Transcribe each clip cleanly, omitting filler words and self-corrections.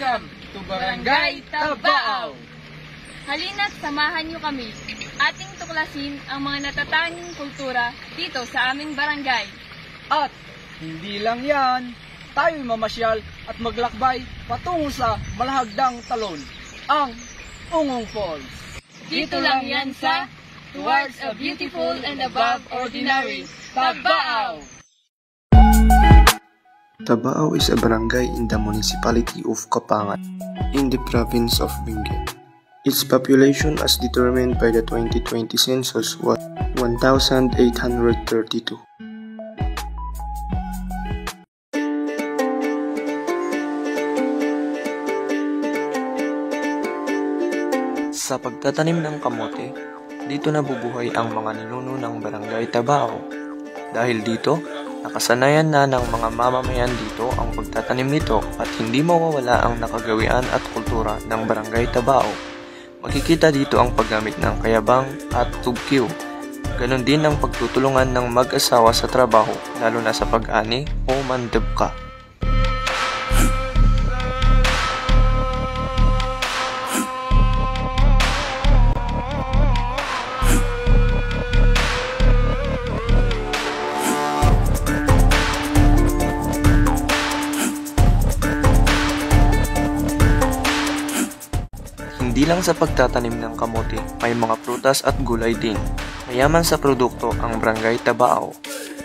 Welcome to Barangay Tabao! Halina't samahan niyo kami. Ating tuklasin ang mga natatanging kultura dito sa aming barangay. At hindi lang yan, tayo'y mamasyal at maglakbay patungo sa malahagdang talon, ang Ungong Falls. Dito lang yan sa Towards a Beautiful and Above Ordinary, Tabao! Tabao is a barangay in the municipality of Kapangan, in the province of Benguet. Its population as determined by the 2020 census was 1,832. Sa pagtatanim ng kamote, dito nabubuhay ang mga ninuno ng barangay Tabao. Dahil dito, nakasanayan na ng mga mamamayan dito ang pagtatanim nito at hindi mawawala ang nakagawian at kultura ng barangay Tabao. Makikita dito ang paggamit ng kayabang at tubkiw. Ganon din ang pagtutulungan ng mag-asawa sa trabaho, lalo na sa pag-ani o mandebka. Hindi lang sa pagtatanim ng kamote, may mga prutas at gulay din. Mayaman sa produkto ang barangay Tabao.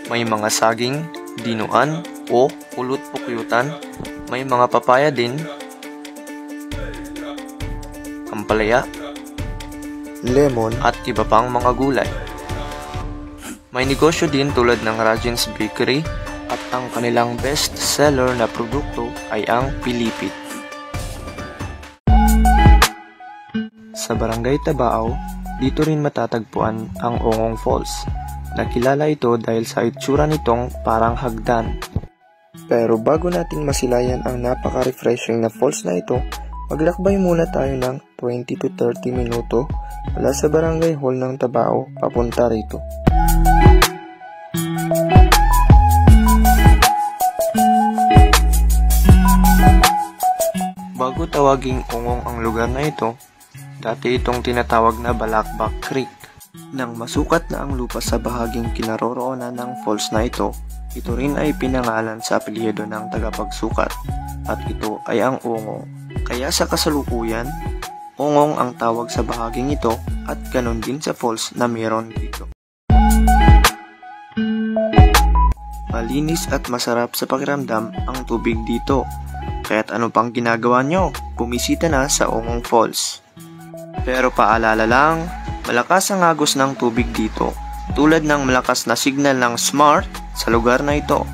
May mga saging, dinuan o pulot-pukyutan, may mga papaya din, ampalaya, lemon at iba pang mga gulay. May negosyo din tulad ng Rajin's Bakery at ang kanilang best seller na produkto ay ang Pilipit. Sa barangay Tabao, dito rin matatagpuan ang Ungong Falls. Nakilala ito dahil sa itsura nitong parang hagdan. Pero bago natin masilayan ang napaka-refreshing na falls na ito, maglakbay muna tayo ng 20 to 30 minuto mula sa barangay hall ng Tabao papunta rito. Bago tawaging Ungong ang lugar na ito, dati itong tinatawag na Balakbak Creek. Nang masukat na ang lupa sa bahaging kinaroroonan ng falls na ito rin ay pinangalan sa apelyido ng tagapagsukat at ito ay ang Ungong. Kaya sa kasalukuyan, Ungong ang tawag sa bahaging ito at ganon din sa falls na meron dito. Malinis at masarap sa pakiramdam ang tubig dito. Kaya't ano pang ginagawa nyo? Bumisita na sa Ungong Falls. Pero paalala lang, malakas ang agos ng tubig dito, tulad ng malakas na signal ng smart sa lugar na ito.